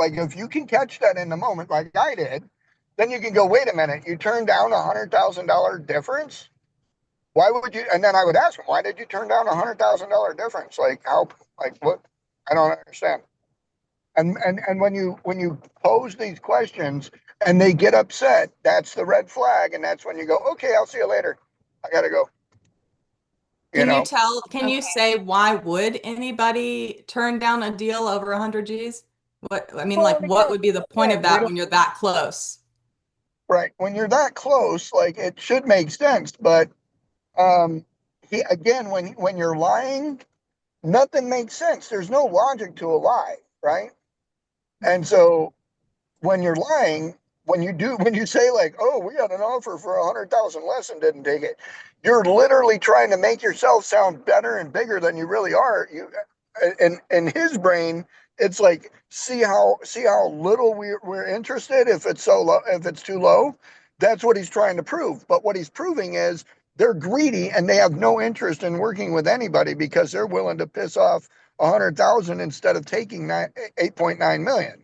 like if you can catch that in the moment, like I did, then you can go, wait a minute, you turned down $100,000 difference. Why would you? And then I would ask him, why did you turn down $100,000 difference? Like how? Like what? I don't understand. And when you pose these questions and they get upset, that's the red flag, and that's when you go, okay, I'll see you later. I gotta go. You know, Can you say why would anybody turn down a deal over 100 G's? What, I mean, well, like, and what again, would be the point of we that don't when you're that close? right when you're that close, like it should make sense. But um, again, when you're lying, nothing makes sense. There's no logic to a lie, right? And so when you're lying, when you say like, "Oh, we got an offer for 100,000 less and didn't take it," you're literally trying to make yourself sound better and bigger than you really are. You, and in his brain, it's like, see how little we're interested if it's so low, if it's too low. That's what he's trying to prove. But what he's proving is they're greedy and they have no interest in working with anybody because they're willing to piss off 100,000 instead of taking 8.9 million.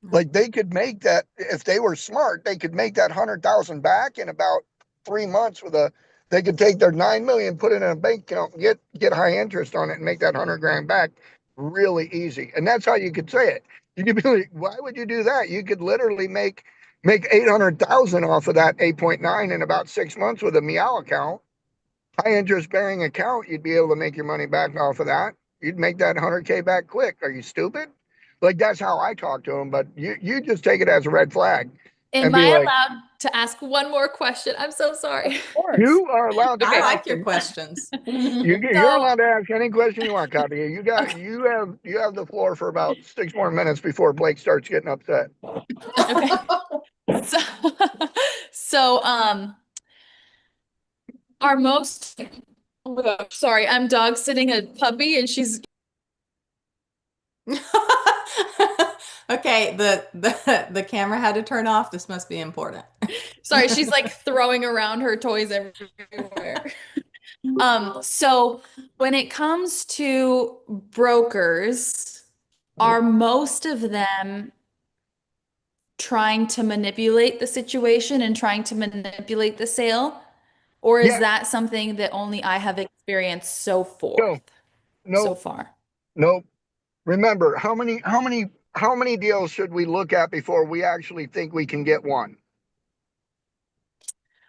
Like they could make that if they were smart, they could make that 100,000 back in about 3 months with a. They could take their 9 million, put it in a bank account, and get high interest on it, and make that 100 grand back really easy. And that's how you could say it. You could be like, why would you do that? You could literally make 800,000 off of that 8.9 in about 6 months with a meow account, high interest bearing account. You'd be able to make your money back off of that. You'd make that 100K back quick. Are you stupid? Like that's how I talk to him. But you just take it as a red flag Am and be I like, allowed to ask one more question? I'm so of sorry. course, you are allowed to I Okay. ask like your them. questions. You're So, allowed to ask any question you want, Copy. okay. You have the floor for about 6 more minutes before Blake starts getting upset. Okay. So, so, our most, oh my gosh, sorry, I'm dog sitting a puppy and she's, Okay, the camera had to turn off. This must be important. sorry, she's like throwing around her toys everywhere. So when it comes to brokers, are most of them trying to manipulate the situation and trying to manipulate the sale? Or is Yeah, that something that only I have experienced no, so no, far? no. Remember, how many deals should we look at before we actually think we can get one?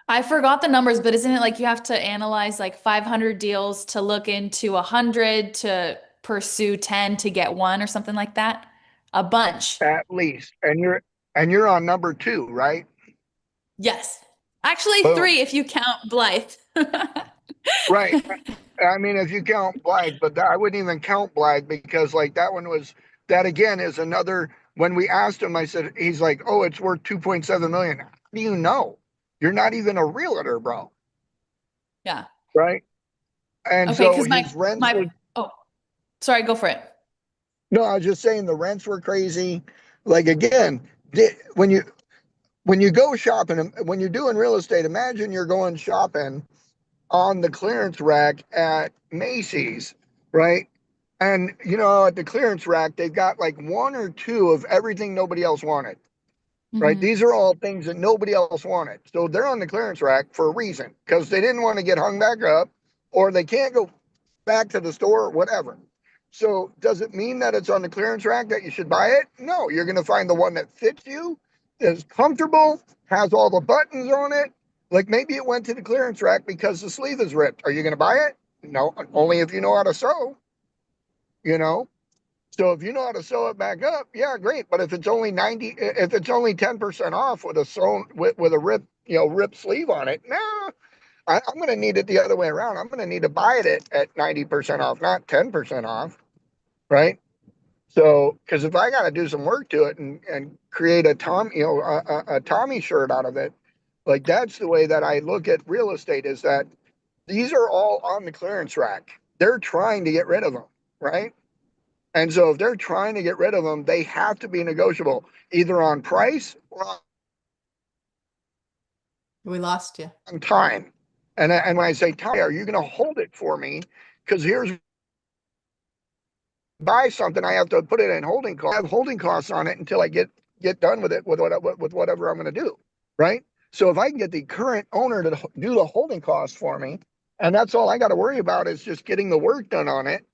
I forgot the numbers, but isn't it like you have to analyze like 500 deals to look into 100 to pursue 10 to get one or something like that? A bunch. At least. And you're on number two, right? Yes. Actually, Boom. three if you count Blythe. Right. I mean, if you count Blag, but I wouldn't even count Blag because like that one was that again is another. When we asked him, I said he's like, oh, it's worth 2.7 million. How do you know? You're not even a realtor, bro. Yeah. Right. And Okay, so because his rents my were oh, sorry, go for it. no, I was just saying the rents were crazy. Like again, when you go shopping, when you're doing real estate, imagine you're going shopping on the clearance rack at Macy's, right? And at the clearance rack, they've got like one or two of everything nobody else wanted, right? Hmm. These are all things that nobody else wanted. So they're on the clearance rack for a reason because they didn't want to get hung back up or they can't go back to the store or whatever. So does it mean that it's on the clearance rack that you should buy it? No, you're going to find the one that fits you, is comfortable, has all the buttons on it. Like maybe it went to the clearance rack because the sleeve is ripped. Are you going to buy it? No, only if you know how to sew, you know? So if you know how to sew it back up, yeah, great. But if it's only 90, if it's only 10% off with a sewn with a ripped sleeve on it, nah, I'm going to need it the other way around. I'm going to need to buy it at 90% off, not 10% off, right? So, because if I got to do some work to it and create a Tommy shirt out of it, like that's the way that I look at real estate is that these are all on the clearance rack. They're trying to get rid of them, right? And so if they're trying to get rid of them, they have to be negotiable either on price or We lost you. on time. And when I say time, are you going to hold it for me? Because here's buy something, I have to put it in holding costs. I have holding costs on it until I get done with it with whatever I'm going to do, right? So if I can get the current owner to do the holding costs for me, and that's all I got to worry about is just getting the work done on it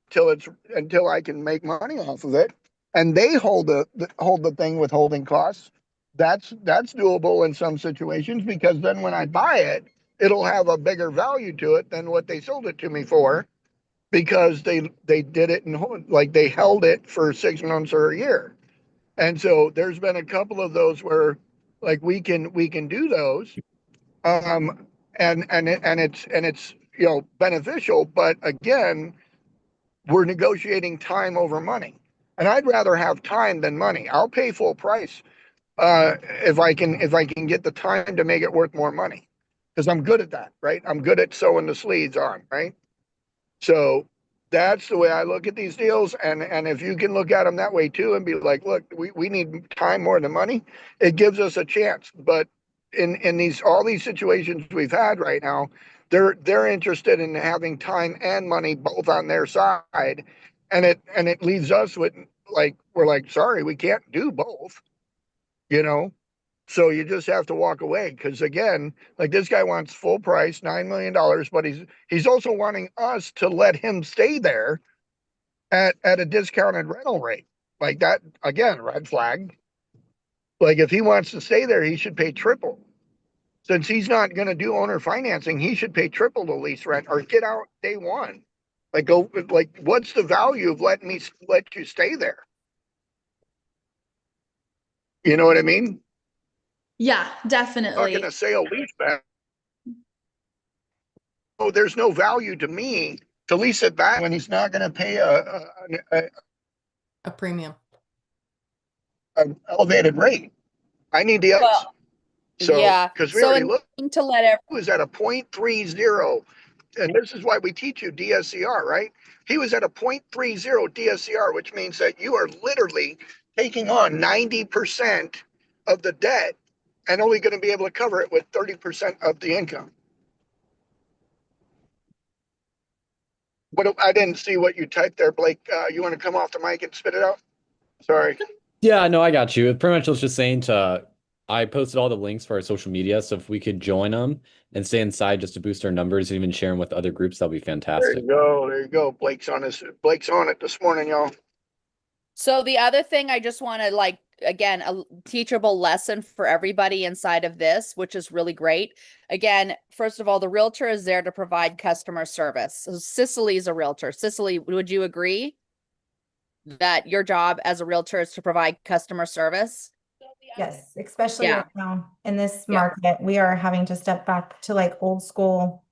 until I can make money off of it, and they hold the thing with holding costs. That's doable in some situations because then when I buy it, it'll have a bigger value to it than what they sold it to me for because they did it and like they held it for 6 months or a year. And so there's been a couple of those where like we can do those. Um and it's beneficial, but again, we're negotiating time over money. And I'd rather have time than money. I'll pay full price if I can get the time to make it worth more money. Because I'm good at that, right? I'm good at sewing the sleeves on, right? So that's the way I look at these deals. And if you can look at them that way too and be like, look, we need time more than money, it gives us a chance. But in these all these situations we've had right now, they're interested in having time and money both on their side. And it leaves us with like we're like, sorry, we can't do both, you know. So you just have to walk away because again, like this guy wants full price, $9 million, but he's also wanting us to let him stay there at a discounted rental rate. Like that again, red flag. Like if he wants to stay there, he should pay triple. Since he's not going to do owner financing, he should pay triple the lease rent or get out day one. Like go like what's the value of letting me let you stay there? You know what I mean? Yeah, Not definitely. going to sale lease back. Oh, there's no value to me to lease it back when he's not going to pay A premium. an elevated rate. I need the else. Well, So, yeah. because we So already in looked, to let every he was at a 0.30. And this is why we teach you DSCR, right? He was at a 0.30 DSCR, which means that you are literally taking on 90% of the debt and only going to be able to cover it with 30% of the income. What I didn't see what you typed there, Blake. You want to come off the mic and spit it out? Sorry. Yeah, no, I got you. It pretty much was just saying I posted all the links for our social media, so if we could join them and stay inside just to boost our numbers and even share them with other groups, that'd be There fantastic. you go. There you go. Blake's on it this morning, y'all. So the other thing I just want to like, again, a teachable lesson for everybody inside of this, which is really great. Again, first of all, the realtor is there to provide customer service. So Cicely's a realtor. Cicely, would you agree that your job as a realtor is to provide customer service? Yes, especially Yeah. right now in this Yeah. market, we are having to step back to like old school,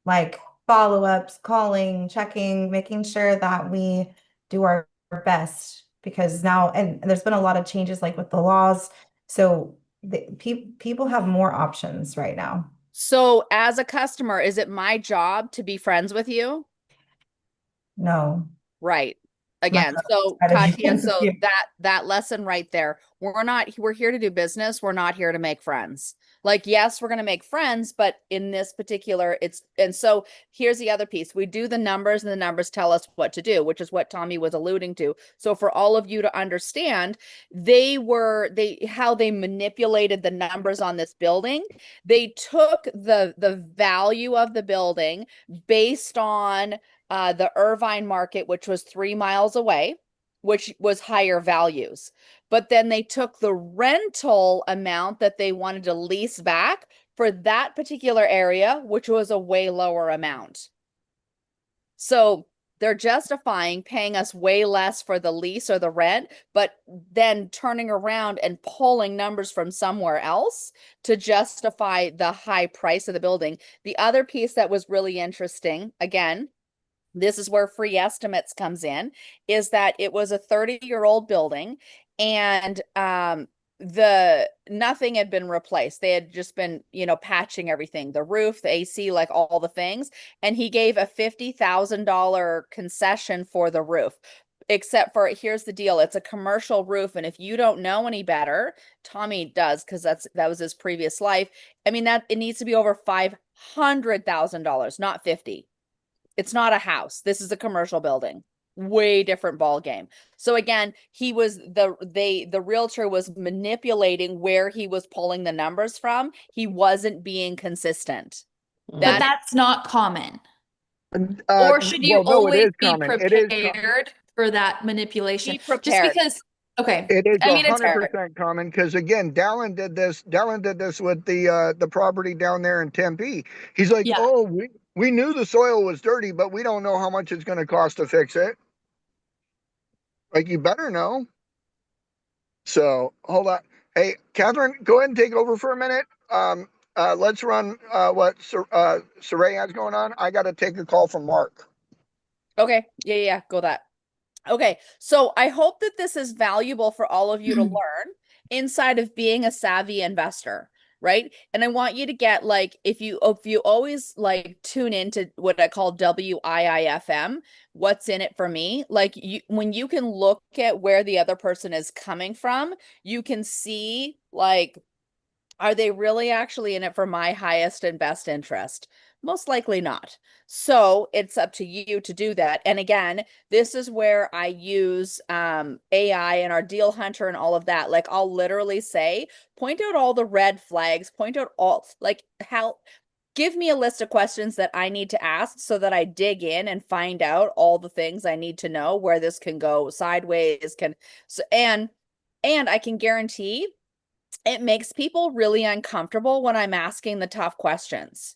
like follow-ups, calling, checking, making sure that we do our best because now, and there's been a lot of changes like with the laws. So the people have more options right now. So as a customer, is it my job to be friends with you? No. Right. Not Again, so try to be Katya, friends with so you. that lesson right there, we're here to do business. We're not here to make friends. Like, yes, we're going to make friends, but in this particular, and so here's the other piece. We do the numbers and the numbers tell us what to do, which is what Tommy was alluding to. So for all of you to understand, how they manipulated the numbers on this building. They took the value of the building based on the Irvine market, which was 3 miles away, which was higher values. But then they took the rental amount that they wanted to lease back for that particular area, which was a way lower amount. So they're justifying paying us way less for the lease or the rent, but then turning around and pulling numbers from somewhere else to justify the high price of the building. The other piece that was really interesting, again, this is where free estimates comes in, is that it was a 30-year-old building and nothing had been replaced. They had just been, patching everything, the roof, the AC, like all the things. And he gave a $50,000 concession for the roof. Except for, here's the deal, it's a commercial roof, and if you don't know any better, Tommy does, because that was his previous life. I mean, that it needs to be over $500,000, not 50. It's not a house. This is a commercial building. way different ball game. So again, the realtor was manipulating where he was pulling the numbers from. He wasn't being consistent. But That's not common. Uh, Or should you well, no, it always is be common. It is. prepared for that manipulation? be Just prepared. because, okay. It is I mean, it's 100% common because again, Dallin did this. Dallin did this with the property down there in Tempe. He's like, Yeah. "Oh, we knew the soil was dirty, but we don't know how much it's going to cost to fix it." Like, you better know. So hold on. Hey, Catherine, go ahead and take over for a minute. Let's run what Saray has going on. I got to take a call from Mark. Okay. Yeah, go that. Okay. So I hope that this is valuable for all of you to learn inside of being a savvy investor, right? And I want you to get like, if you always like tune into what I call WIIFM, what's in it for me? Like when you can look at where the other person is coming from, you can see like, are they really actually in it for my highest and best interest? Most likely not. So it's up to you to do that. And again, this is where I use AI and our deal hunter and all of that. Like I'll literally say, point out all the red flags, point out all like how give me a list of questions that I need to ask so that I dig in and find out all the things I need to know where this can go sideways and I can guarantee it makes people really uncomfortable when I'm asking the tough questions.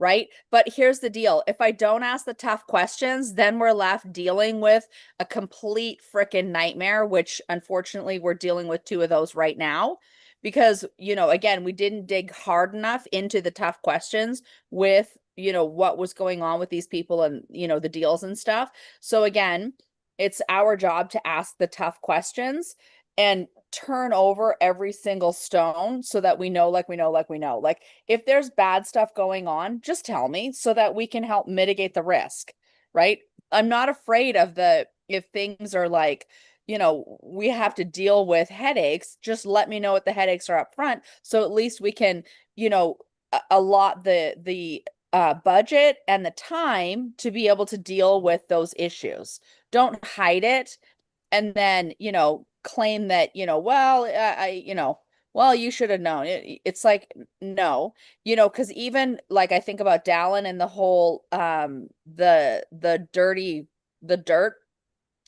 Right? But here's the deal. If I don't ask the tough questions, then we're left dealing with a complete freaking nightmare, which unfortunately we're dealing with 2 of those right now. Because, again, we didn't dig hard enough into the tough questions with, what was going on with these people and, the deals and stuff. So again, it's our job to ask the tough questions and turn over every single stone so that we know. Like if there's bad stuff going on, just tell me so that we can help mitigate the risk, right? I'm not afraid of if things are like, we have to deal with headaches, just let me know what the headaches are up front. So at least we can, allot the budget and the time to be able to deal with those issues. Don't hide it. And then, claim that, well, you should have known. It's like, no, because even like I think about Dallin and the whole the dirt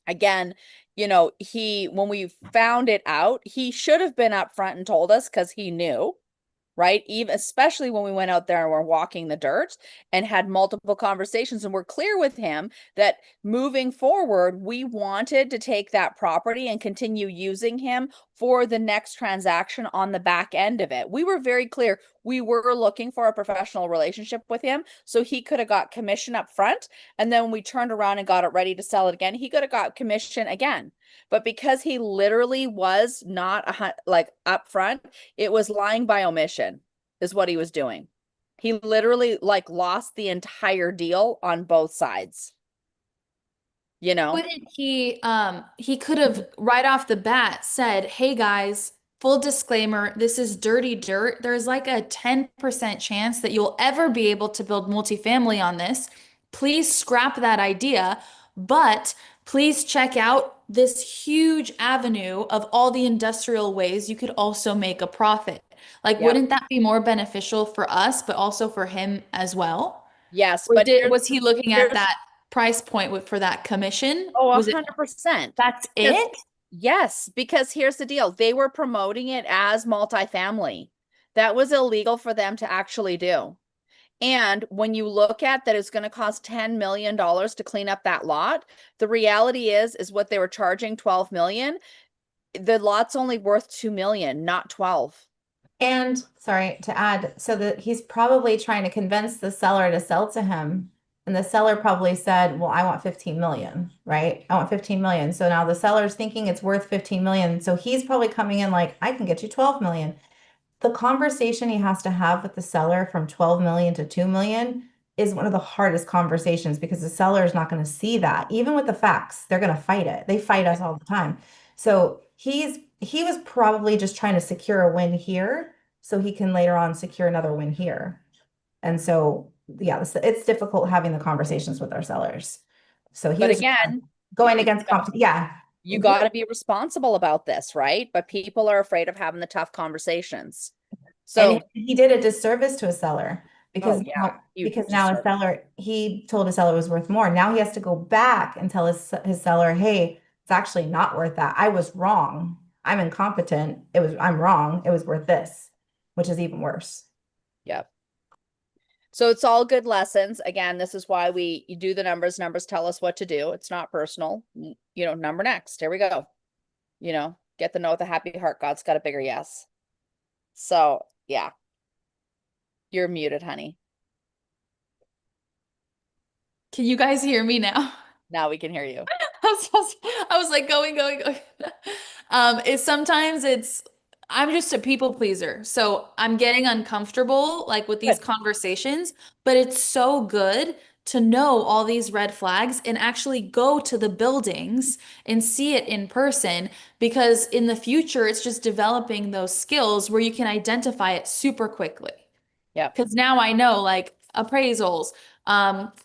again, when we found it out, he should have been upfront and told us because he knew. Right? Even especially when we went out there and we're walking the dirt and had multiple conversations and we're clear with him that moving forward, we wanted to take that property and continue using him for the next transaction on the back end of it. We were very clear. We were looking for a professional relationship with him. So he could have got commission up front. And then when we turned around and got it ready to sell it again, he could have got commission again. But because he literally was not like upfront, it was lying by omission is what he was doing. He literally like lost the entire deal on both sides. Wouldn't he could have right off the bat said, "Hey guys, full disclaimer, this is dirty dirt. There's like a 10% chance that you'll ever be able to build multifamily on this. Please scrap that idea, but please check out this huge avenue of all the industrial ways you could also make a profit." Like, Yeah. wouldn't that be more beneficial for us, but also for him as well? Yes, Or but was he looking at that price point for that commission? Oh, Was it 100%. that's it? Yes, because here's the deal. They were promoting it as multifamily. That was illegal for them to actually do. And when you look at that, it's going to cost $10 million to clean up that lot. The reality is what they were charging 12 million. The lot's only worth 2 million, not 12. And sorry to add, so that he's probably trying to convince the seller to sell to him. And the seller probably said, well, I want 15 million, right? I want 15 million. So now the seller's thinking it's worth 15 million. So he's probably coming in like, I can get you 12 million. The conversation he has to have with the seller from 12 million to 2 million is one of the hardest conversations because the seller is not going to see that. Even with the facts, they're going to fight it. They fight us all the time. So he was probably just trying to secure a win here so he can later on secure another win here. And so, yeah, it's difficult having the conversations with our sellers. So But again, going against competition. Yeah. You got to be responsible about this, right? But people are afraid of having the tough conversations. So And he did a disservice to a seller because yeah, now, huge because now a disservice. seller, he told a seller it was worth more. Now he has to go back and tell his seller, hey, it's actually not worth that. I was wrong. I'm incompetent. I'm wrong. It was worth this, which is even worse. Yeah. So it's all good lessons. Again, this is why you do the numbers. Numbers tell us what to do. It's not personal. You know, number next. Here we go. You know, get the no with a happy heart. God's got a bigger yes. So yeah. You're muted, honey. Can you guys hear me now? Now we can hear you. I was like going. I'm just a people pleaser. So I'm getting uncomfortable like with these Good. conversations, but it's so good to know all these red flags and actually go to the buildings and see it in person, because in the future, it's just developing those skills where you can identify it super quickly. Yeah. Because now I know like appraisals,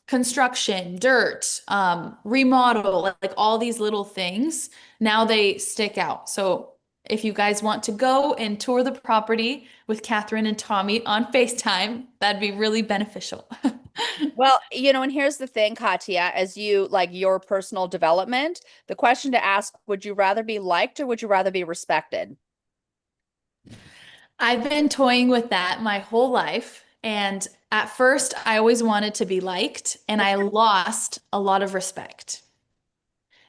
construction, dirt, remodel, like all these little things, now they stick out. So if you guys want to go and tour the property with Catherine and Tommy on FaceTime, that'd be really beneficial. Well, you know, and here's the thing, Katya, as you like your personal development, the question to ask, would you rather be liked or would you rather be respected? I've been toying with that my whole life. And at first, I always wanted to be liked, and I lost a lot of respect.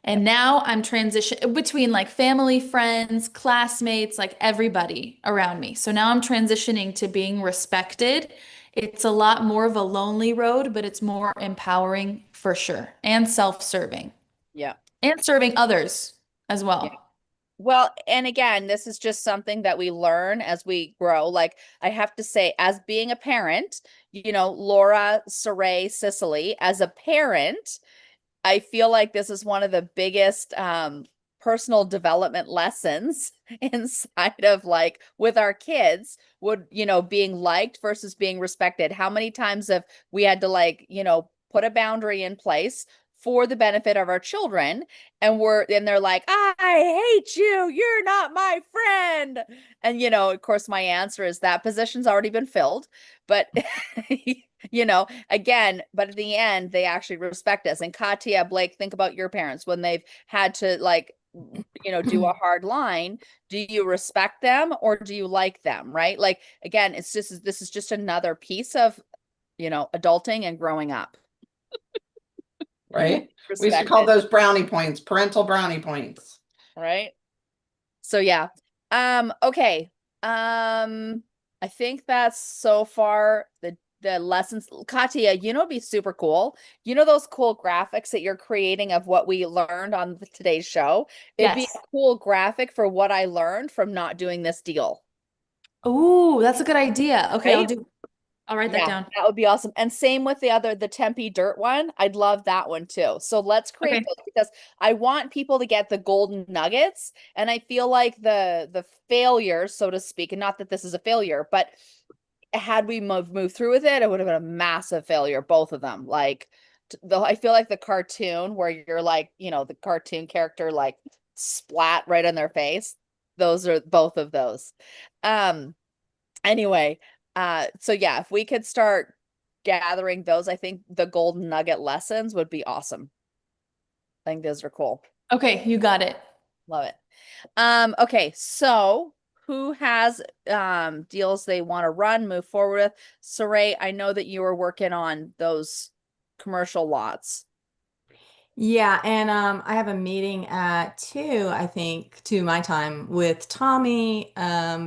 And now I'm transition between like family, friends, classmates, like everybody around me. So now I'm transitioning to being respected. It's a lot more of a lonely road, but it's more empowering for sure, and self-serving, Yeah. and serving others as well. Yeah. Well, and again, this is just something that we learn as we grow. Like I have to say, as being a parent, you know, Laura, Saray, Cicely, as a parent, I feel like this is one of the biggest personal development lessons inside of like with our kids would, you know, being liked versus being respected. How many times have we had to like, you know, put a boundary in place for the benefit of our children, and they're like, I hate you, you're not my friend. And you know, of course my answer is that position's already been filled, but you know, again, but at the end they actually respect us. And Katya, Blake, think about your parents when they've had to like, you know, do a hard line. Do you respect them or do you like them, right? Like again, this is just another piece of, you know, adulting and growing up. Right? We used to call those brownie points, parental brownie points. Right? So yeah. Okay. I think that's so far the lessons. Katya, you know, it'd be super cool. You know, those cool graphics that you're creating of what we learned on today's show? It'd be a cool graphic for what I learned from not doing this deal. Oh, that's a good idea. Okay, Right? I'll write that down. That would be awesome. And same with the Tempe dirt one. I'd love that one too. So let's create those, because I want people to get the golden nuggets. And I feel like the failure, so to speak, and not that this is a failure, but had we moved through with it, it would have been a massive failure, both of them. Like I feel like the cartoon where you're like, you know, the cartoon character like splat right on their face. Those are both of those. Anyway, so yeah, if we could start gathering those, I think the golden nugget lessons would be awesome. I think those are cool. Okay, you got it. Love it. Okay, so who has deals they want to run, move forward with? Saray, I know that you were working on those commercial lots. Yeah, and I have a meeting at 2, I think, to my time with Tommy.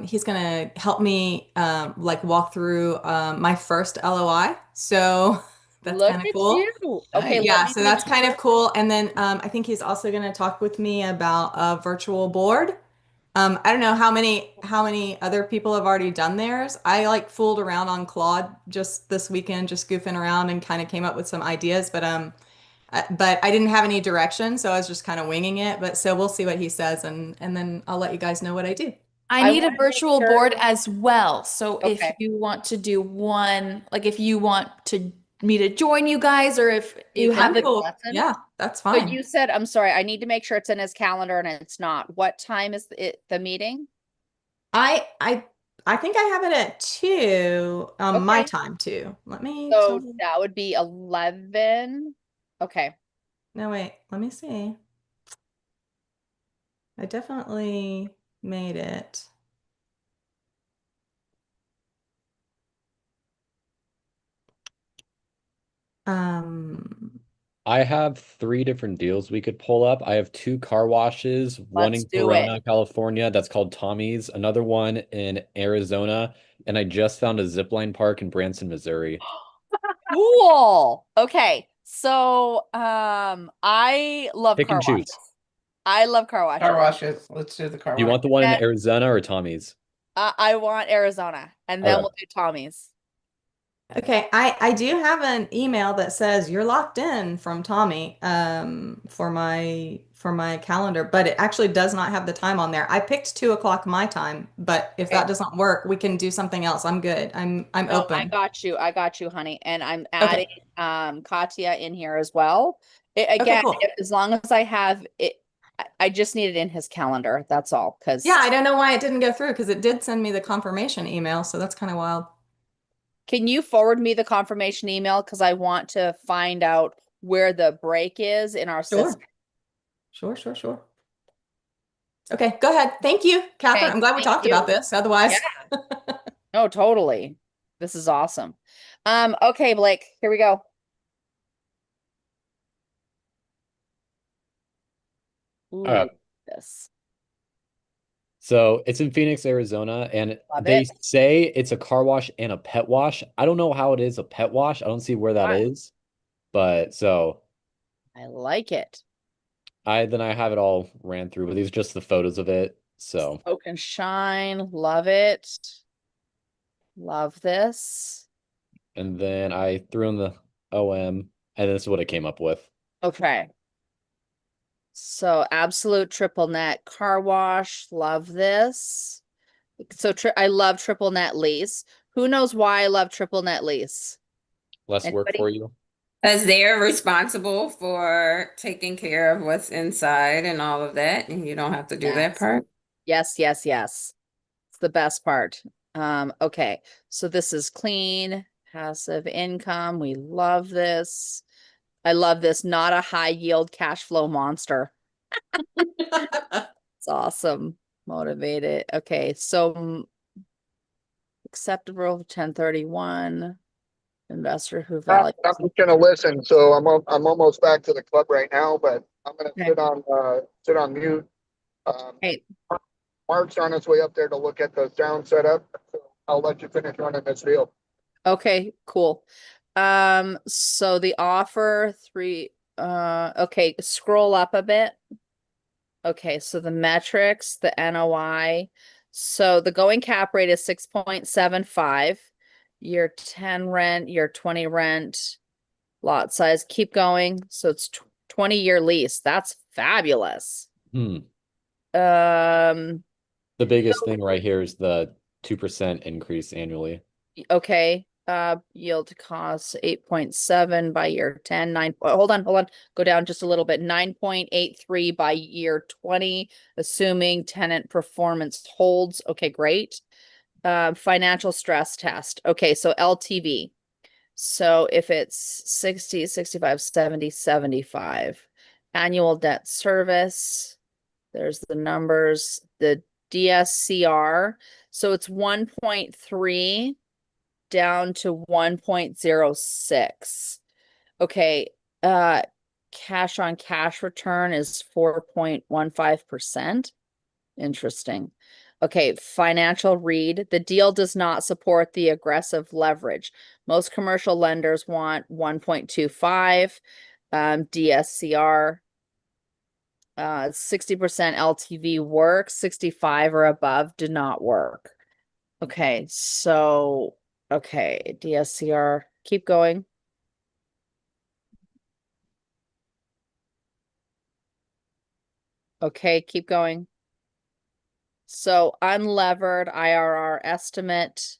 He's gonna help me like walk through my first LOI. So that's Look kind of at cool. you. Okay, Yeah, let me so that's make kind of sure. cool. And then I think he's also gonna talk with me about a virtual board. I don't know how many other people have already done theirs. I like fooled around on Claude just this weekend, just goofing around and kind of came up with some ideas, but I didn't have any direction, so I was just kind of winging it. But so we'll see what he says, and then I'll let you guys know what I do. I I need a wanna make virtual sure- board as well. So if Okay. you want to do one, like if you want to me to join you guys, or if you have can a, do lessons. Yeah, that's But fine. you said, I'm sorry, I need to make sure it's in his calendar and it's not. What time is the meeting? I think I have it at 2, my Okay. time too. Let me So tell you. that would be 11. Okay. No, wait, let me see. I definitely made it. Um, I have 3 different deals we could pull up. I have 2 car washes, one Let's in do it. Corona, California, that's called Tommy's, another one in Arizona, and I just found a zipline park in Branson, Missouri. Cool. Okay. So, I love Pick car and choose. washes. I love car washes. Car washes. Let's do the car Do you wash. want the one in Okay. Arizona or Tommy's? I want Arizona, and then Okay. we'll do Tommy's. okay, I do have an email that says you're locked in from Tommy for my calendar, but it actually does not have the time on there. I picked 2 o'clock my time, but if that Okay. doesn't work, we can do something else. I'm good. I'm No, I open. got you. I got you, honey. And I'm Okay. adding Katya in here as well. Okay, Again, cool. as long as I have it, I just need it in his calendar. That's all. Because Yeah, I don't know why it didn't go through because it did send me the confirmation email, so that's kind of wild. can you forward me the confirmation email? Because I want to find out where the break is in our Sure. system. Sure. Okay, go ahead. Thank you, Catherine. Okay, I'm glad we thank talked you. about this. Otherwise, No, totally. This is awesome. Okay, Blake, here we go. Ooh, right. this. So it's in Phoenix, Arizona, and Love they it. say it's a car wash and a pet wash. I don't know how it is a pet wash. I don't see where that Right. is. But so I like it. I have it all ran through, but these are just the photos of it. So Soak and shine. Love it. Love this. and then I threw in the OM, and this is what it came up with. Okay. So absolute triple net car wash. Love this. So I love triple net lease. Who knows why I love triple net lease? Less work Anybody? for you. Because they're responsible for taking care of what's inside and all of that, and you don't have to do that Yes. part. Yes. It's the best part. Okay. So this is clean, passive income. We love this. I love this. Not a high yield cash flow monster. It's awesome. Motivated. Okay. So acceptable 1031 investor who I'm values. just gonna listen, so I'm almost back to the club right now, but I'm gonna Okay. sit on mute. Hey, Mark's on his way up there to look at the sound setup, so I'll let you finish running this deal. okay, cool. So the offer okay, scroll up a bit. Okay, so the metrics, the NOI. So the going cap rate is 6.75. Year 10 rent, year 20 rent, lot size, keep going. So it's 20-year lease. That's fabulous. Hmm. Um, The biggest thing right here is the 2% increase annually. okay. Yield to cost 8.7 by year 10, hold on. Go down just a little bit. 9.83 by year 20, assuming tenant performance holds. Okay, great. Financial stress test. Okay, so LTV. So if it's 60, 65, 70, 75, annual debt service, there's the numbers, the DSCR. So it's 1.3 down to 1.06. Okay, cash on cash return is 4.15%. Interesting. Okay, financial read. The deal does not support the aggressive leverage. Most commercial lenders want 1.25 DSCR. 60% LTV works, 65 or above do not work. Okay, so okay, DSCR, keep going. Okay, keep going. So unlevered IRR estimate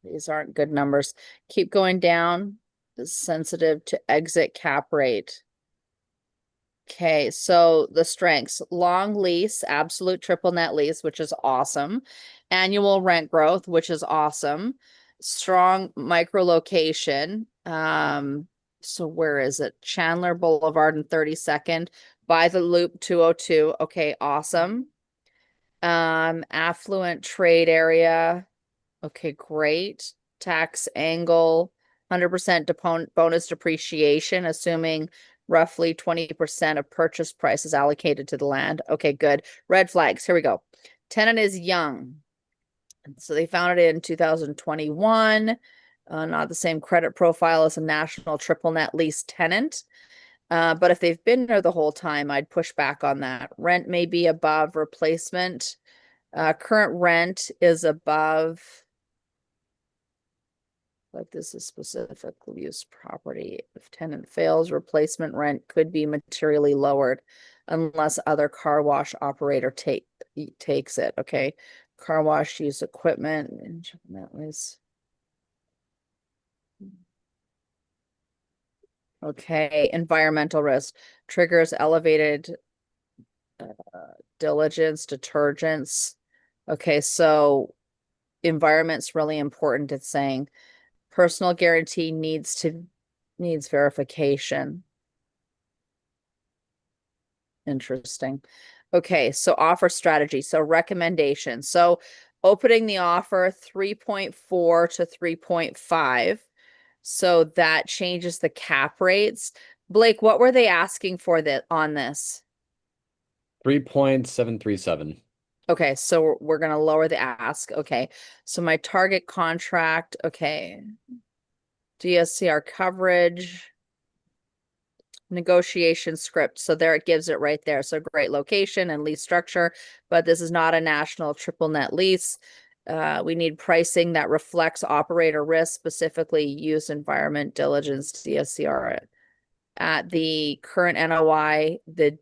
These aren't good numbers. Keep going down. Is sensitive to exit cap rate. Okay, so the strengths, long lease, absolute triple net lease, which is awesome. Annual rent growth, which is awesome. Strong micro location. So where is it? Chandler Boulevard and 32nd by the Loop 202. Okay, awesome. Affluent trade area. Okay, great. Tax angle, 100% bonus depreciation, assuming roughly 20% of purchase price is allocated to the land. Okay, good. Red flags. Here we go. Tenant is young. So they found it in 2021. Not the same credit profile as a national triple net lease tenant. But if they've been there the whole time, I'd push back on that. Rent may be above replacement. Current rent is above, but this is specific use property. If tenant fails, replacement rent could be materially lowered unless other car wash operator takes it. Okay. Car wash use equipment and that was okay. Environmental risk triggers elevated diligence, detergents. Okay, so environment's really important. It's saying personal guarantee needs verification. Interesting. Okay, so offer strategy. So recommendation. So opening the offer 3.4 to 3.5. So that changes the cap rates. Blake, what were they asking for on this? 3.737. Okay, so we're going to lower the ask. Okay, so my target contract, okay. DSCR coverage, negotiation script. So there it gives it right there. So great location and lease structure, but this is not a national triple net lease. We need pricing that reflects operator risk, specifically use environment diligence DSCR. At the current NOI, the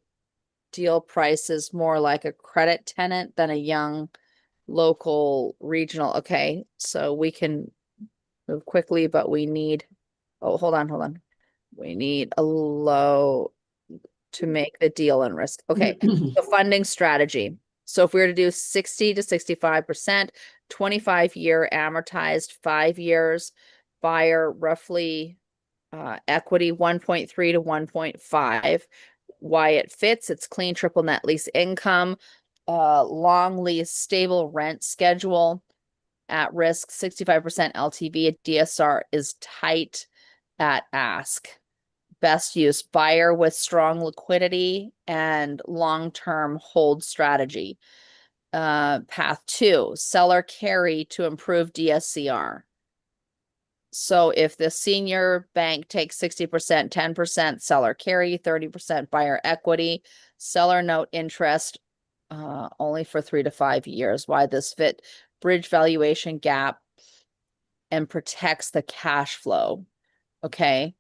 deal price is more like a credit tenant than a young local regional. Okay, so we can move quickly, but we need, oh, hold on. We need a low to make the deal and risk. Okay, the funding strategy. So if we were to do 60 to 65%, 25-year amortized, 5 years, buyer roughly equity 1.3 to 1.5. Why it fits, it's clean triple net lease income, long lease, stable rent schedule, at risk 65% LTV at DSR is tight at ask. Best use, buyer with strong liquidity and long-term hold strategy. Path 2, seller carry to improve DSCR. So if the senior bank takes 60%, 10% seller carry, 30% buyer equity, seller note interest only for 3 to 5 years. Why this fit? Bridge valuation gap and protects the cash flow. Okay.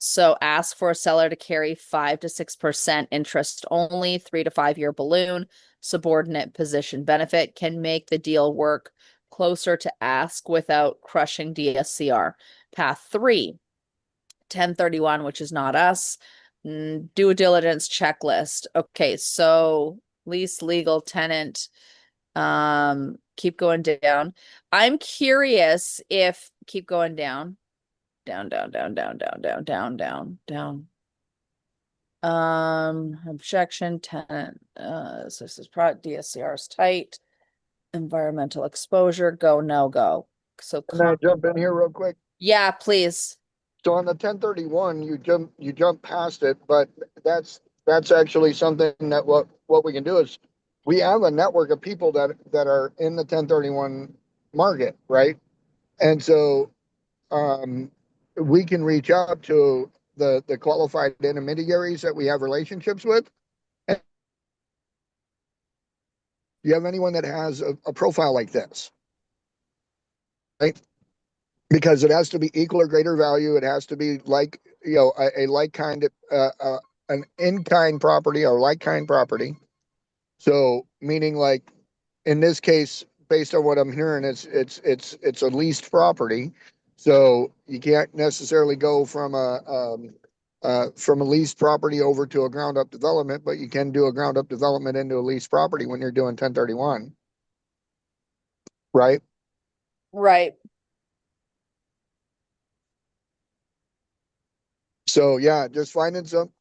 So ask for a seller to carry 5 to 6% interest only, 3 to 5 year balloon, subordinate position benefit can make the deal work closer to ask without crushing DSCR. Path 3, 1031, which is not us. Due diligence checklist. Okay, so lease, legal, tenant. Keep going down. I'm curious if keep going down. Down. Objection, tenant. So this is product DSCR is tight. Environmental exposure, go, no go. So Can I jump in here real quick? yeah, please. So on the 1031, you jump past it, but that's actually something that what we can do is we have a network of people that are in the 1031 market, right? And so we can reach out to the qualified intermediaries that we have relationships with. And do you have anyone that has a profile like this? Right? Because it has to be equal or greater value. It has to be like, you know, a like kind, an in-kind property or like kind property. So meaning like in this case, based on what I'm hearing, it's a leased property. So you can't necessarily go from a leased property over to a ground up development, but you can do a ground up development into a leased property when you're doing 1031. Right? Right. So yeah, just finding some,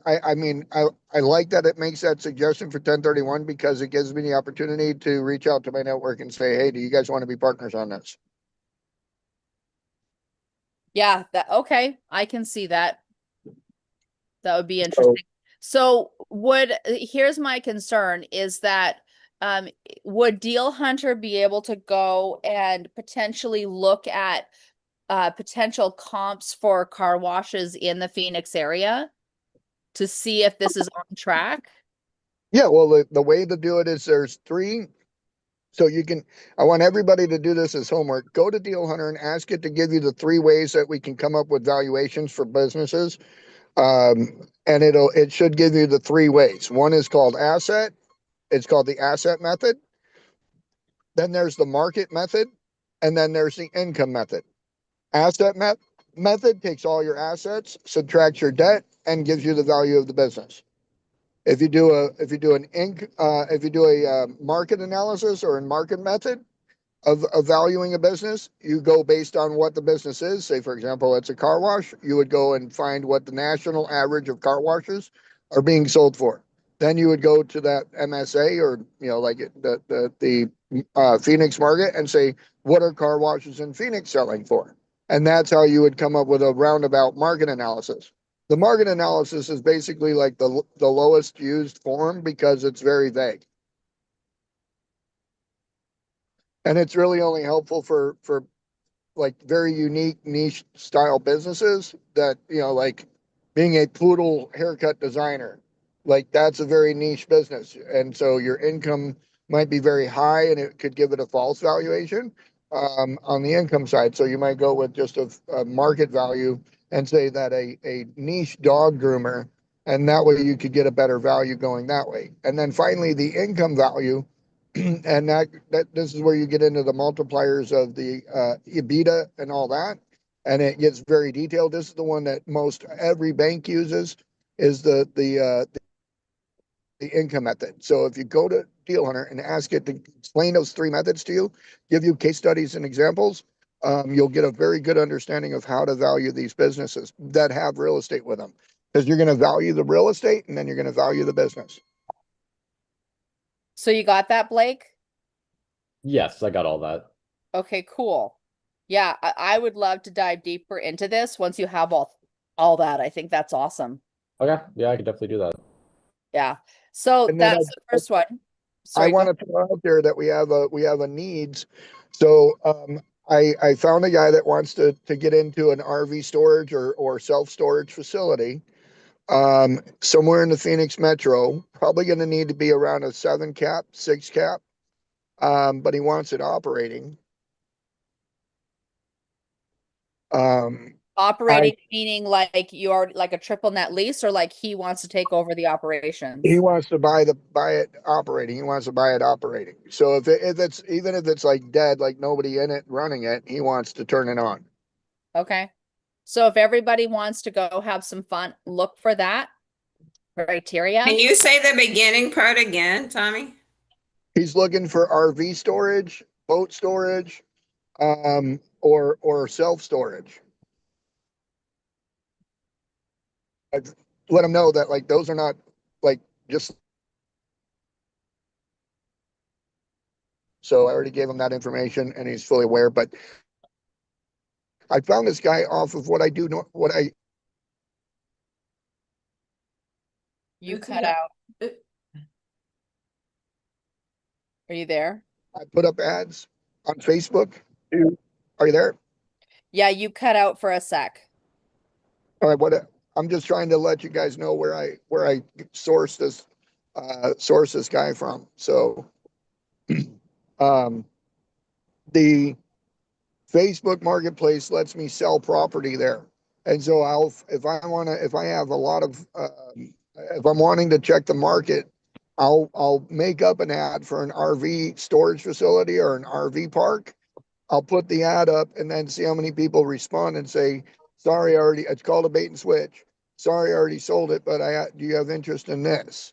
I mean, I like that it makes that suggestion for 1031 because it gives me the opportunity to reach out to my network and say, hey, do you guys want to be partners on this? Yeah, okay. I can see that. That would be interesting. So here's my concern is that would Deal Hunter be able to go and potentially look at potential comps for car washes in the Phoenix area to see if this is on track? Yeah, well, the way to do it is there's three. So I want everybody to do this as homework. Go to Deal Hunter and ask it to give you the 3 ways that we can come up with valuations for businesses. And it should give you the 3 ways. One is called asset. It's called the asset method. Then there's the market method. And then there's the income method. Asset method takes all your assets, subtracts your debt, and gives you the value of the business. If you do a market analysis or a market method of valuing a business, you go based on what the business is. Say, for example, it's a car wash. You would go and find what the national average of car washes are being sold for. Then you would go to that MSA or like the Phoenix market and say, what are car washes in Phoenix selling for? And that's how you would come up with a roundabout market analysis. The market analysis is basically like the lowest used form because it's very vague. And it's really only helpful for like very unique niche style businesses that, like being a poodle haircut designer, like that's a very niche business. And so your income might be very high and it could give it a false valuation on the income side. So you might go with just a market value and say that a niche dog groomer, and that way you could get a better value going that way. And then finally, the income value, and that this is where you get into the multipliers of the EBITDA and all that, and it gets very detailed. This is the one that most every bank uses, is the income method. So if you go to Deal Hunter and ask it to explain those 3 methods to you, give you case studies and examples, you'll get a very good understanding of how to value these businesses that have real estate with them. Because you're going to value the real estate and then you're going to value the business. So you got that, Blake? Yes, I got all that. Okay, cool. Yeah, I would love to dive deeper into this once you have all that. I think that's awesome. Okay, yeah, I could definitely do that. Yeah. So And then that's the first one. I Sorry, want to throw out there that we have a needs. So I found a guy that wants to get into an RV storage or self-storage facility somewhere in the Phoenix metro. Probably going to need to be around a 7 cap, 6 cap, but he wants it operating. operating meaning like you are like a triple net lease, or like he wants to take over the operations? He wants to buy it operating. He wants to buy it operating. So if it's like dead, like nobody in it running it, he wants to turn it on. Okay. So if everybody wants to go have some fun, look for that criteria. Can you say the beginning part again, Tommy? He's looking for RV storage, boat storage, or self-storage. I've let him know that like those are not like just. So I already gave him that information and he's fully aware, but I found this guy off of what I do, what I. You cut out. Are you there? I put up ads on Facebook. Are you there? Yeah, you cut out for a sec. All right, I'm just trying to let you guys know where I source this guy from. So the Facebook marketplace lets me sell property there. And so if I have a lot of if I'm wanting to check the market I'll make up an ad for an RV storage facility or an RV park. I'll put the ad up and then see how many people respond and say, sorry, I already, it's called a bait and switch. Sorry, I already sold it, but do you have interest in this?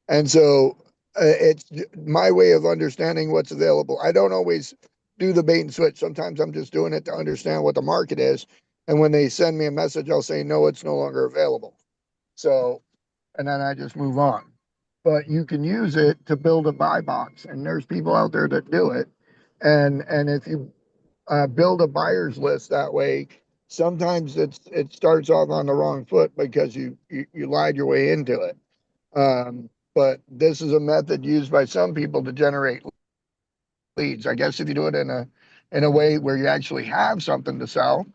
And so it's my way of understanding what's available. I don't always do the bait and switch. Sometimes I'm just doing it to understand what the market is. And when they send me a message, I'll say, no, it's no longer available. So, and then I just move on. But you can use it to build a buy box, and there's people out there that do it. And if you build a buyer's list that way, sometimes it starts off on the wrong foot because you lied your way into it. But this is a method used by some people to generate leads. I guess if you do it in a way where you actually have something to sell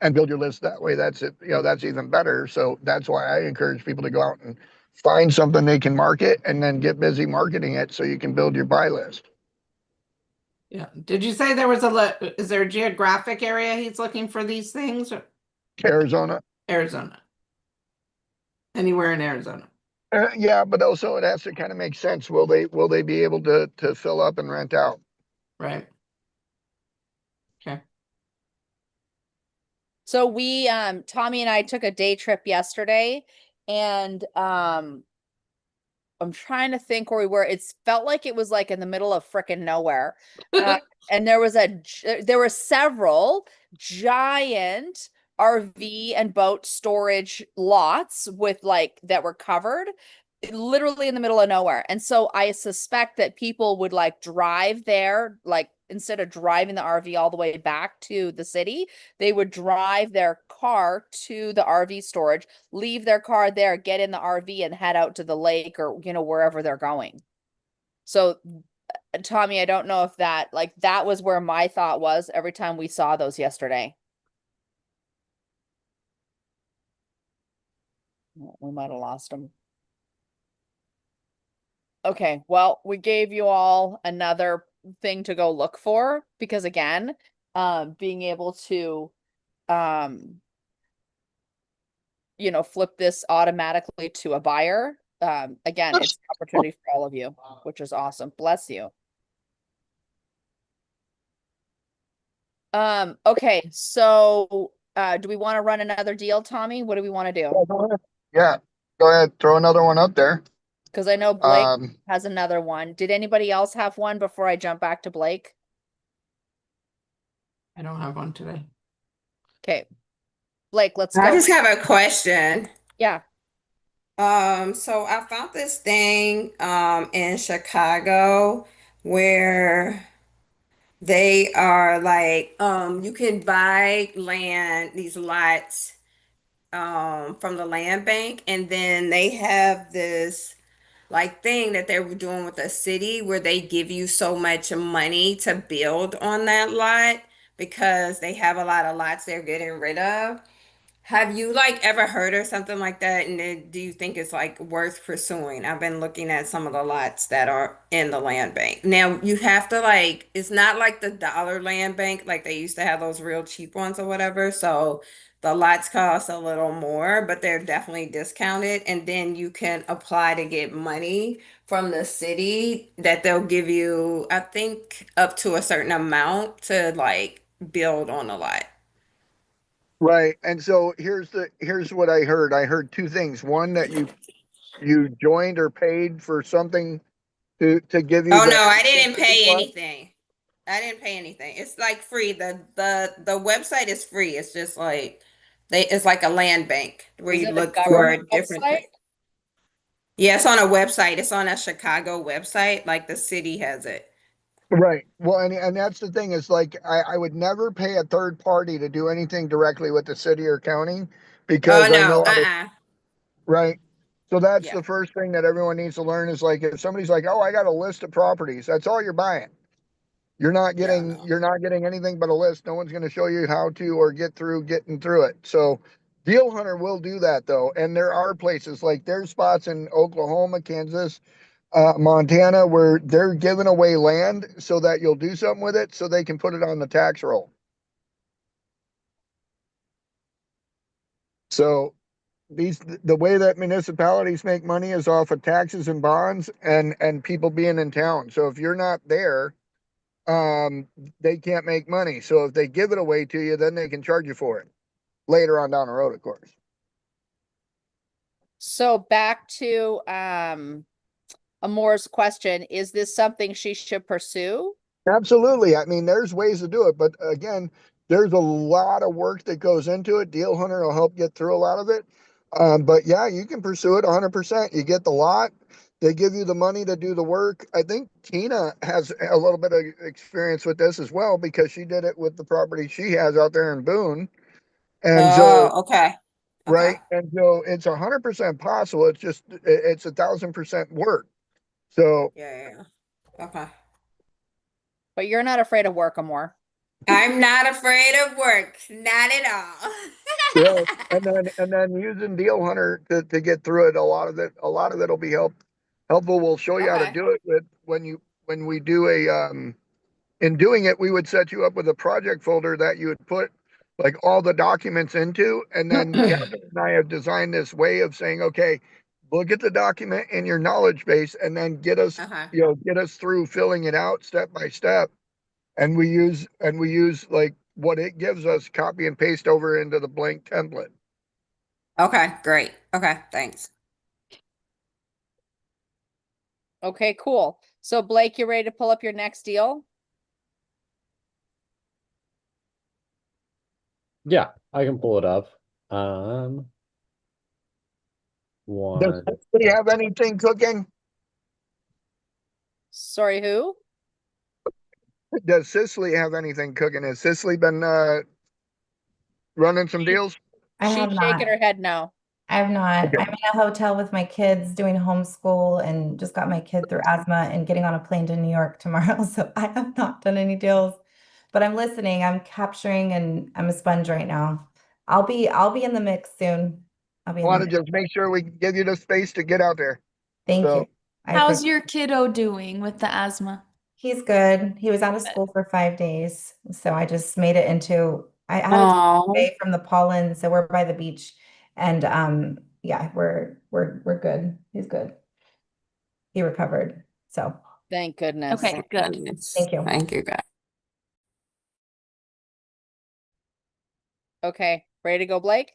and build your list that way, that's it. That's even better. So that's why I encourage people to go out and find something they can market and then get busy marketing it so you can build your buy list. Yeah. Did you say is there a geographic area he's looking for these things? Arizona. Arizona. Anywhere in Arizona. Yeah, but also it has to kind of make sense. Will they be able to fill up and rent out? Right. Okay. So we Tommy and I took a day trip yesterday, and I'm trying to think where we were. It felt like it was like in the middle of frickin' nowhere. And there were several giant RV and boat storage lots with that were covered literally in the middle of nowhere. And so I suspect that people would drive there, instead of driving the RV all the way back to the city, they would drive their car to the RV storage, leave their car there, get in the RV and head out to the lake or, wherever they're going. So Tommy, I don't know if that was where my thought was every time we saw those yesterday. We might have lost them. Okay, well, we gave you all another thing to go look for because again, being able to flip this automatically to a buyer, again, it's an opportunity for all of you, which is awesome. Bless you. Okay, so do we want to run another deal, Tommy? What do we want to do? Yeah, go ahead, throw another one up there. Because I know Blake has another one. Did anybody else have one before I jump back to Blake? I don't have one today. Okay. Blake, let's go. I just have a question. Yeah. So I found this thing in Chicago where they are you can buy land, these lots from the land bank, and then they have this thing that they were doing with the city where they give you so much money to build on that lot because they have a lot of lots they're getting rid of. Have you ever heard of something like that? And then do you think it's worth pursuing? I've been looking at some of the lots that are in the land bank. Now you have to it's not like the dollar land bank, like they used to have those real cheap ones or whatever. So the lots cost a little more, but they're definitely discounted. And then you can apply to get money from the city that they'll give you, I think, up to a certain amount to build on a lot. Right. And so here's what I heard. I heard two things. One, that you joined or paid for something to give you. Oh no, I didn't pay anything. I didn't pay anything. It's free. The website is free. It's just it's like a land bank where Is you it a look for government different website? things. Yeah, it's on a website. It's on a Chicago website. The city has it. Right. Well, and that's the thing is I would never pay a third party to do anything directly with the city or county because Oh I know no, right. So that's Yeah. the first thing that everyone needs to learn is if somebody's oh, I got a list of properties, that's all you're buying. You're not getting anything but a list. No one's going to show you how to or getting through it. So Deal Hunter will do that though. And there are places there's spots in Oklahoma, Kansas, Montana, where they're giving away land so that you'll do something with it so they can put it on the tax roll. So the way that municipalities make money is off of taxes and bonds and people being in town. So if you're not there, they can't make money. So if they give it away to you, then they can charge you for it later on down the road, of course. So back to Amore's question, is this something she should pursue? Absolutely. I mean, there's ways to do it, but again, there's a lot of work that goes into it. Deal Hunter will help get through a lot of it. But yeah, you can pursue it 100%. You get the lot. They give you the money to do the work. I think Tina has a little bit of experience with this as well because she did it with the property she has out there in Boone. And so, Oh, okay. right. Okay. And so it's 100% possible. It's just, it's 1,000% work. So Yeah. Okay. But you're not afraid of work, Amore. I'm not afraid of work. Not at all. yeah, and then using Deal Hunter to get through it, a lot of it will be helpful. We'll show you how to Okay. do it when we do in doing it, we would set you up with a project folder that you would put like all the documents into, and then Catherine and I have designed this way of saying, okay, look at the document in your knowledge base and then get us through filling it out step by step. And we use like what it gives us, copy and paste over into the blank template. Okay, great. Okay, thanks. Okay, cool. So Blake, you ready to pull up your next deal? Yeah, I can pull it up. Does One. anybody have anything cooking? Sorry, who? Does Cicely have anything cooking? Has Cicely been running some deals? I She's have shaking not. her head no. I have not. Okay. I'm in a hotel with my kids doing homeschool and just got my kid through asthma and getting on a plane to New York tomorrow. So I have not done any deals, but I'm listening, I'm capturing, and I'm a sponge right now. I'll be in the mix soon. I'll be I in the want to mix. just make sure we can give you the space to get out there. Thank So you. I How's appreciate your kiddo doing with the asthma? He's good. He was out of school for 5 days. So I just made it into I had to take Oh, away from the pollen. So we're by the beach. And yeah, we're good. He's good. He recovered. So Thank goodness. Okay, good. goodness. Thank you. Thank you, guys. Okay, ready to go, Blake?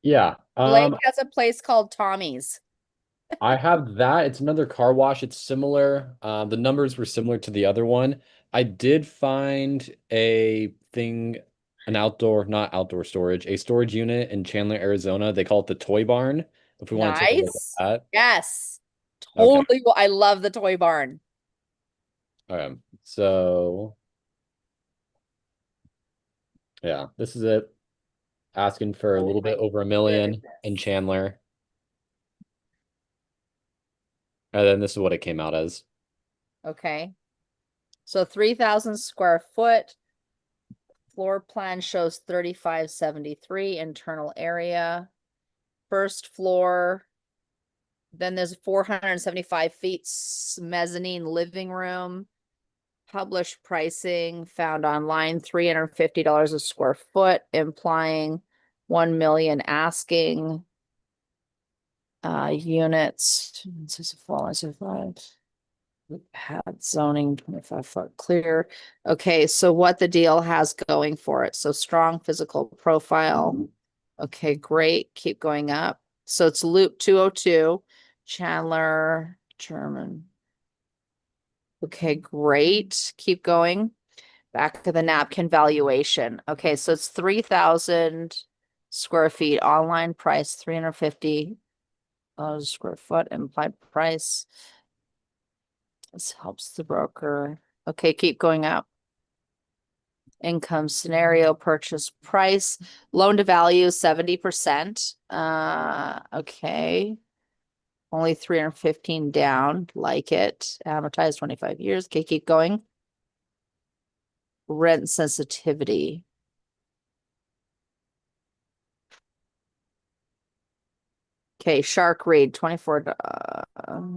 Yeah. Blake has a place called Tommy's. I have that. It's another car wash. It's similar. The numbers were similar to the other one. I did find an outdoor, not outdoor storage, a storage unit in Chandler, Arizona. They call it the Toy Barn. If we want to take a look Nice. at that. Yes. Okay. Totally. I love the toy barn. Okay. So yeah, this is it. Asking for a Oh little bit my over $1 million in goodness. Chandler. And then this is what it came out as. Okay. So 3,000 square foot. Floor plan shows 3,573 internal area. First floor. Then there's 475 feet mezzanine living room. Published pricing found online, $350 a square foot, implying 1 million asking. Units. This is had zoning 25-foot clear. Okay, so what the deal has going for it. So strong physical profile. Okay, great. Keep going up. So it's Loop 202, Chandler, German. Okay, great. Keep going. Back of the napkin valuation. Okay, so it's 3,000 square feet. Online price $350 square foot. Implied price. This helps the broker. Okay, keep going up. Income scenario, purchase price, loan to value 70%. Okay. Only 315 down, like it. Amortized 25 years. Okay, keep going. Rent sensitivity. Okay, Shark Read, 24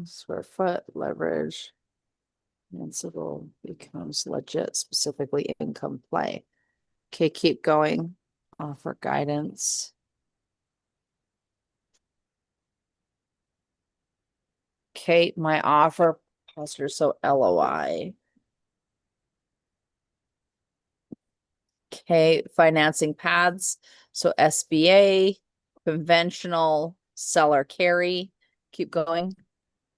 square foot leverage. Municipal becomes legit, specifically income play. Okay, keep going. Offer guidance. Okay, my offer posture, so LOI. Okay, financing paths, so SBA, conventional, seller carry. Keep going.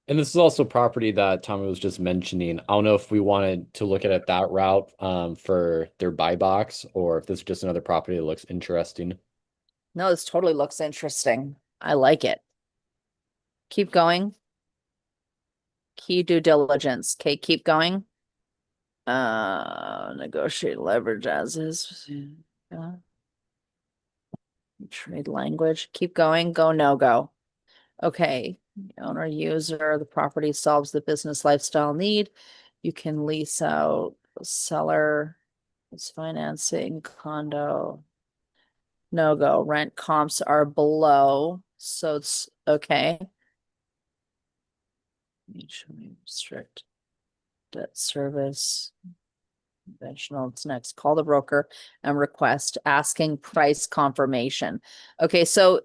And this is also property that Tommy was just mentioning. I don't know if we wanted to look at it that route for their buy box, or if this is just another property that looks interesting. No, this totally looks interesting. I like it. Keep going. Key due diligence. Okay, keep going. Negotiate leverage as is. Yeah. Trade language. Keep going. Go, no go. Okay. Owner, user, the property solves the business lifestyle need. You can lease out seller. It's financing condo. No go. Rent comps are below. So it's okay. Strict debt service. Conventional. It's next. Call the broker and request asking price confirmation. Okay, so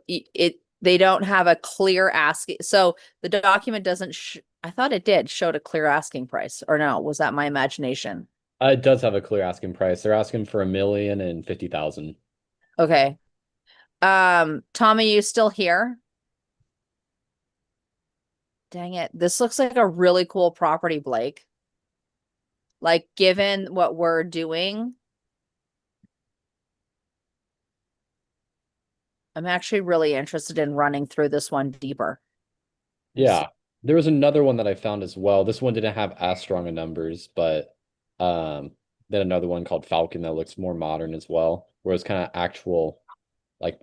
they don't have a clear asking. So the document doesn't. I thought it did showed a clear asking price, or no? Was that my imagination? It does have a clear asking price. They're asking for $1,050,000. Okay. Tommy, you still here? Dang it! This looks like a really cool property, Blake. Like, given what we're doing, I'm actually really interested in running through this one deeper. Yeah, there was another one that I found as well. This one didn't have as strong of numbers, but then another one called Falcon that looks more modern as well, where it's kind of actual like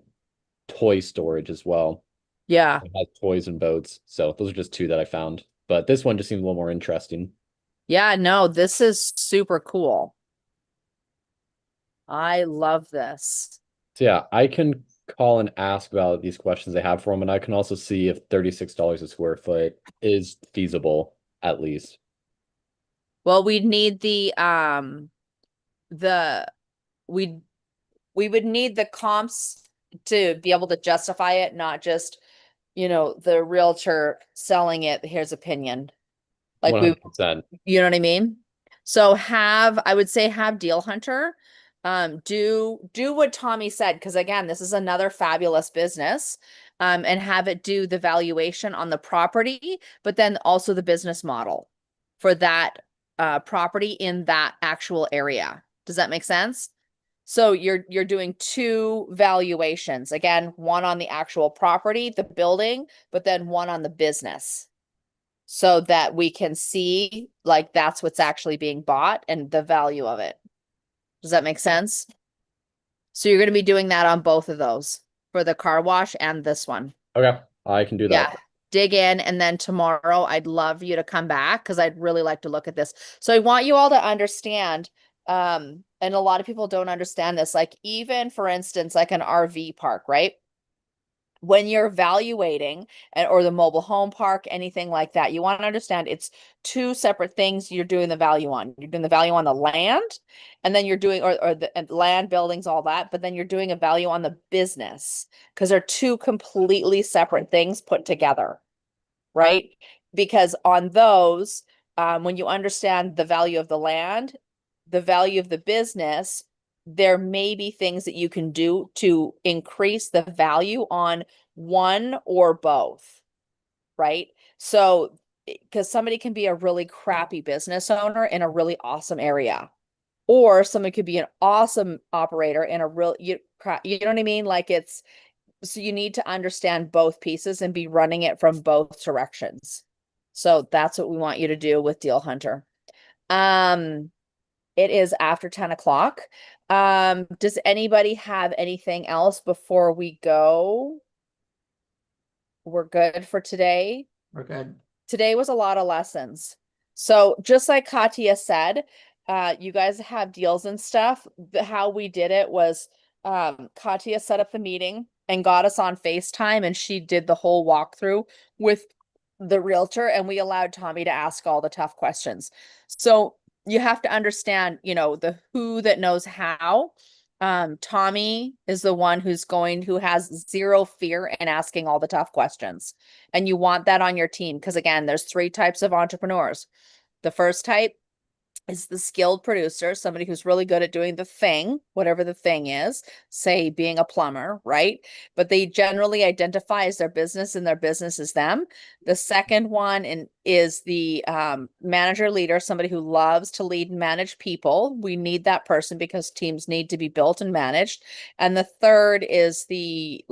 toy storage as well. Yeah. It has toys and boats. So those are just two that I found. But this one just seems a little more interesting. Yeah, no, this is super cool. I love this. So yeah, I can call and ask about these questions they have for them, and I can also see if $36 a square foot is feasible at least. Well, we'd need the we would need the comps to be able to justify it, not just, the realtor selling it, here's opinion. Like 100%. you know what I mean? So I would say have Deal Hunter do what Tommy said, because again, this is another fabulous business, and have it do the valuation on the property, but then also the business model for that property in that actual area. Does that make sense? So you're doing two valuations. Again, one on the actual property, the building, but then one on the business, so that we can see like that's what's actually being bought and the value of it. Does that make sense? So you're going to be doing that on both of those, for the car wash and this one. Okay, I can do that. Yeah. Dig in, and then tomorrow I'd love you to come back because I'd really like to look at this. So I want you all to understand, and a lot of people don't understand this, like even for instance, like an RV park, right? When you're evaluating or the mobile home park, anything like that, you want to understand it's two separate things you're doing the value on. You're doing the value on the land, and then you're doing, or the land, buildings, all that, but then you're doing a value on the business, because they're two completely separate things put together, right? Because on those, when you understand the value of the land, the value of the business, there may be things that you can do to increase the value on one or both, right? So, because somebody can be a really crappy business owner in a really awesome area, or someone could be an awesome operator in a real, you know what I mean? Like so you need to understand both pieces and be running it from both directions. So that's what we want you to do with Deal Hunter. It is after 10 o'clock. Does anybody have anything else before we go? We're good for today. We're good. Today was a lot of lessons. So just like Katya said, you guys have deals and stuff. How we did it was Katya set up the meeting and got us on FaceTime, and she did the whole walkthrough with the realtor, and we allowed Tommy to ask all the tough questions. So you have to understand, the who that knows how. Tommy is the one who has zero fear in asking all the tough questions. And you want that on your team because again, there's 3 types of entrepreneurs. The first type is the skilled producer, somebody who's really good at doing the thing, whatever the thing is, say being a plumber, right? But they generally identify as their business and their business is them. The second one is the manager leader, somebody who loves to lead and manage people. We need that person because teams need to be built and managed. And the third is the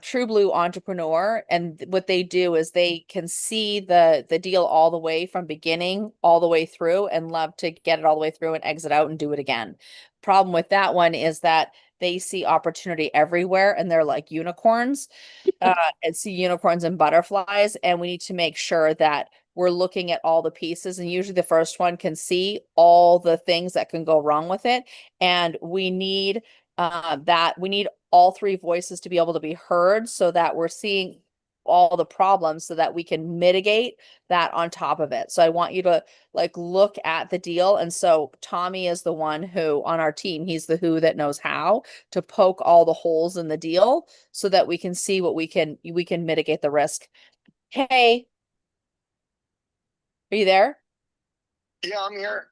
true blue entrepreneur, and what they do is they can see the deal all the way from beginning all the way through and love to get it all the way through and exit out and do it again. Problem with that one is that they see opportunity everywhere and they're like unicorns and see unicorns and butterflies, and we need to make sure that we're looking at all the pieces, and usually the first one can see all the things that can go wrong with it, and we need all 3 voices to be able to be heard so that we're seeing all the problems so that we can mitigate that on top of it. So I want you to look at the deal. And so Tommy is the one who on our team, he's the who that knows how to poke all the holes in the deal so that we can see what we can mitigate the risk. Hey, are you there? Yeah, I'm here.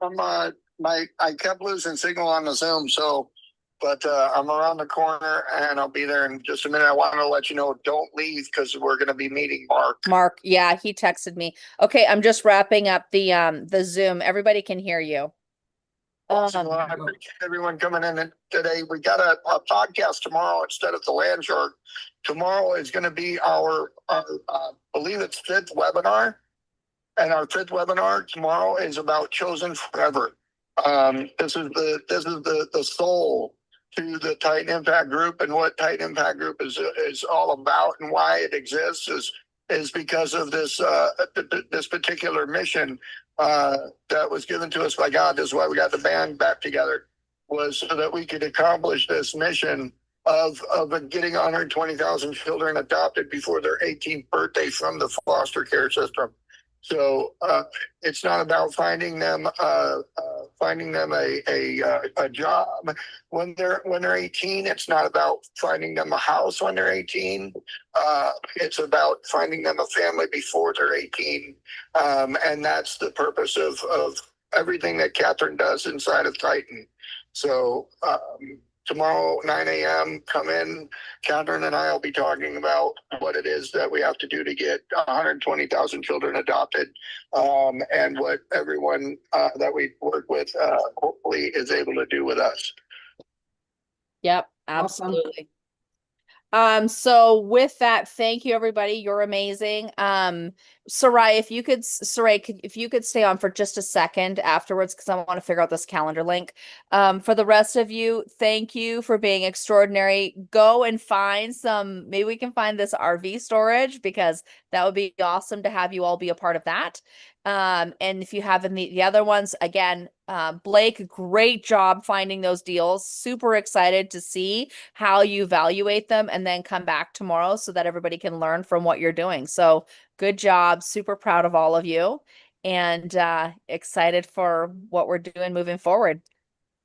I kept losing signal on the Zoom, but I'm around the corner and I'll be there in just a minute. I want to let you know, don't leave because we're going to be meeting Mark. Yeah, he texted me. Okay, I'm just wrapping up the Zoom. Everybody can hear you. Awesome. Well, I appreciate everyone coming in today. We got a podcast tomorrow instead of the Land Shark. Tomorrow is going to be our believe it's 5th webinar. And our 5th webinar tomorrow is about Chosen Forever. This is the soul to the Titan Impact Group, and what Titan Impact Group is all about and why it exists is because of this this particular mission that was given to us by God. This is why we got the band back together, was so that we could accomplish this mission of getting 120,000 children adopted before their 18th birthday from the foster care system. So it's not about finding them a job when they're 18. It's not about finding them a house when they're 18. It's about finding them a family before they're 18. And that's the purpose of everything that Catherine does inside of Titan. So tomorrow, 9 a.m., come in. Catherine and I will be talking about what it is that we have to do to get 120,000 children adopted, and what everyone that we work with hopefully is able to do with us. Yep, absolutely. So with that, thank you everybody. You're amazing. Sarai, if you could stay on for just a second afterwards, because I want to figure out this calendar link. For the rest of you, thank you for being extraordinary. Go and find maybe we can find this RV storage, because that would be awesome to have you all be a part of that. And if you have the other ones, again, Blake, great job finding those deals. Super excited to see how you evaluate them and then come back tomorrow so that everybody can learn from what you're doing. So good job. Super proud of all of you, and excited for what we're doing moving forward.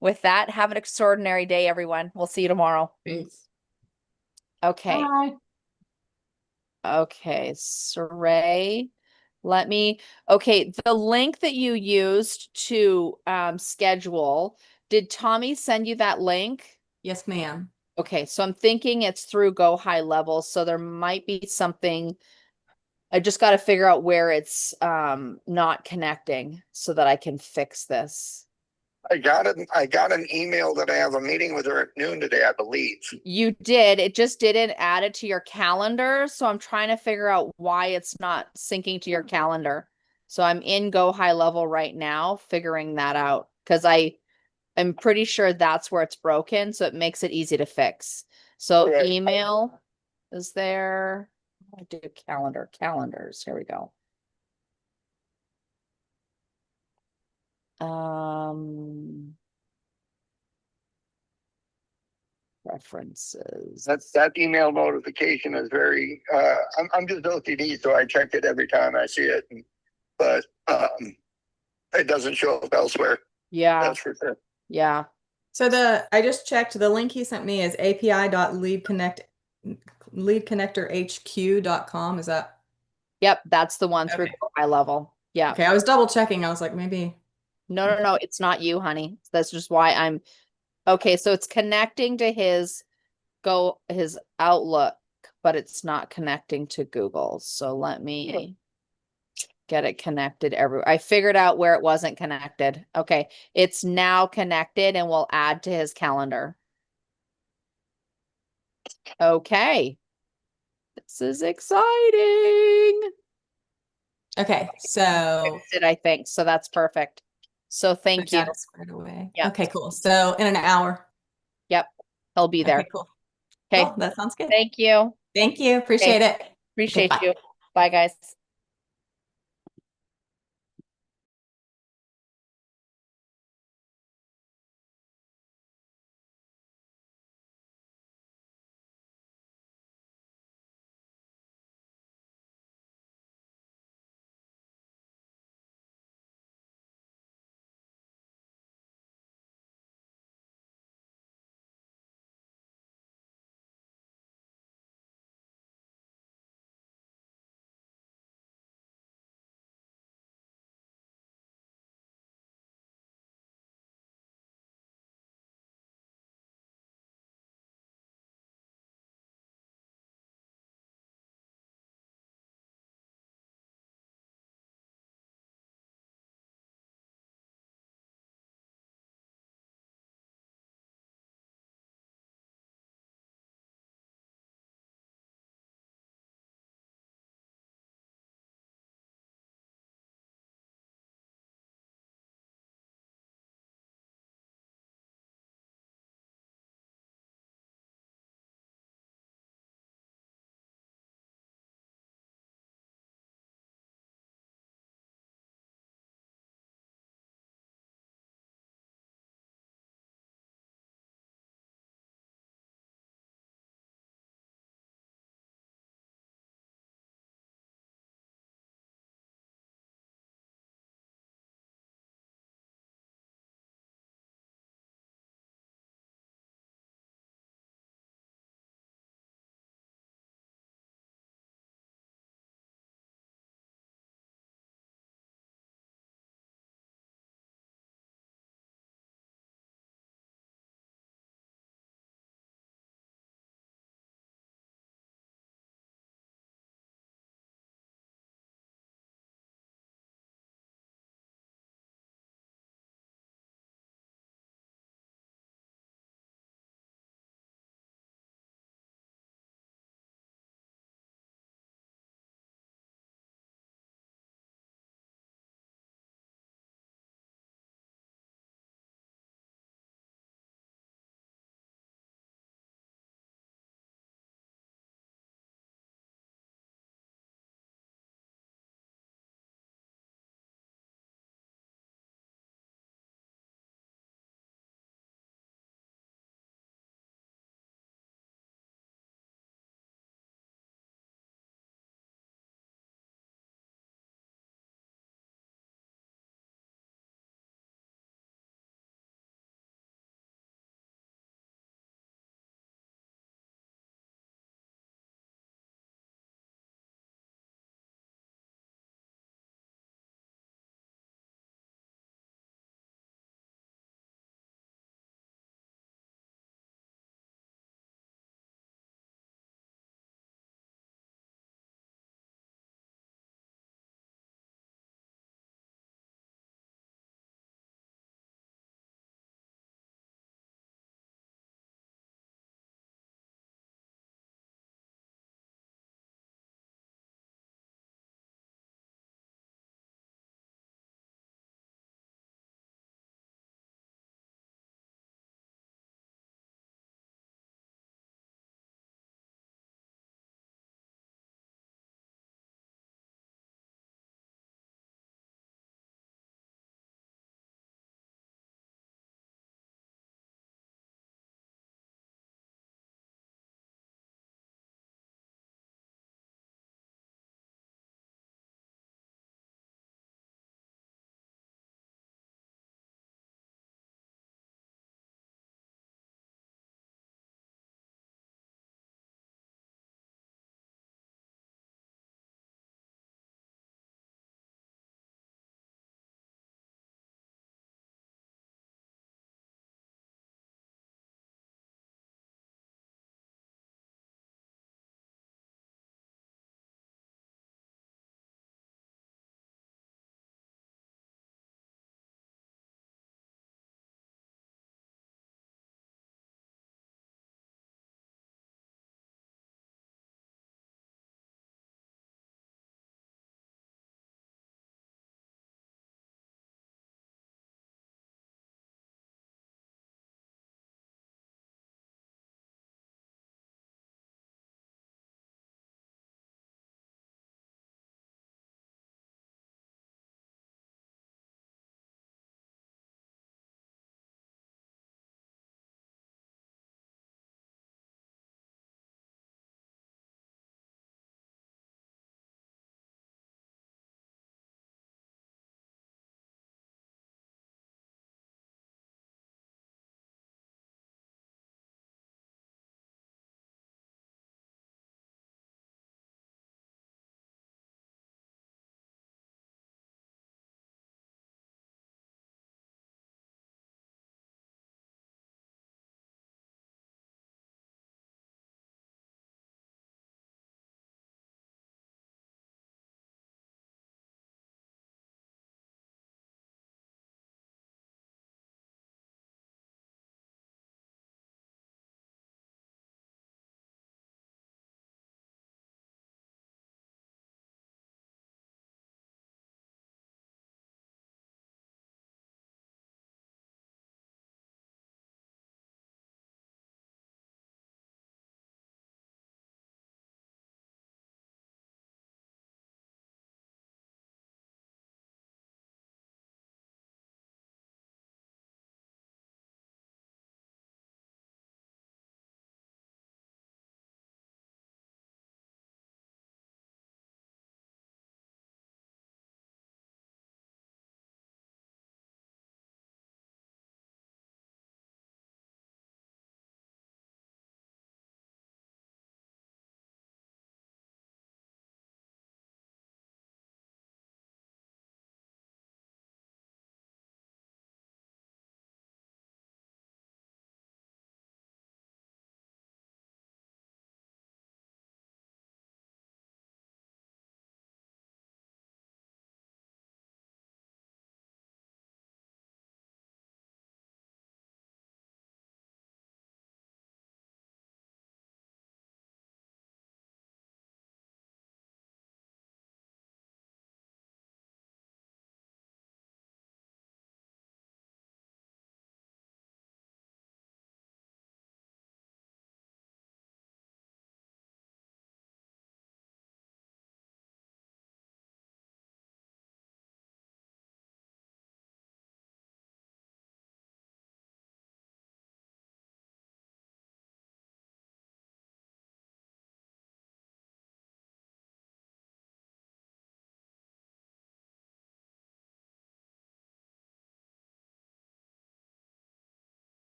With that, have an extraordinary day, everyone. We'll see you tomorrow. Thanks. Okay. Bye. Okay, Saray. Okay, the link that you used to schedule, did Tommy send you that link? Yes, ma'am. Okay, so I'm thinking it's through Go High Level, so there might be something. I just got to figure out where it's not connecting so that I can fix this. I got an email that I have a meeting with her at noon today, I believe. You did. It just didn't add it to your calendar. So I'm trying to figure out why it's not syncing to your calendar. So I'm in Go High Level right now, figuring that out, because I'm pretty sure that's where it's broken. So it makes it easy to fix. So Okay. email is there. I do calendars. Here we go. References. That email notification is very I'm just OCD, so I check it every time I see it, but it doesn't show up elsewhere. Yeah. That's for sure. Yeah. So I just checked, the link he sent me is api.leadconnectorhq.com. Is that Yep, that's the one through okay? Go High Level. Yeah. Okay, I was double checking. I was like, maybe. No, it's not you, honey. That's just why I'm okay. So it's connecting to his Outlook, but it's not connecting to Google. So let me get it connected everywhere. I figured out where it wasn't connected. Okay, it's now connected and we'll add to his calendar. Okay. This is exciting. Okay, so I think so. That's perfect. So thank you. data squared away. Yeah. Okay, cool. So in an hour. Yep, he'll be there. Okay, cool. Okay. Cool, that sounds good. Thank you. Thank you. Appreciate it. Appreciate bye. you. Bye, guys.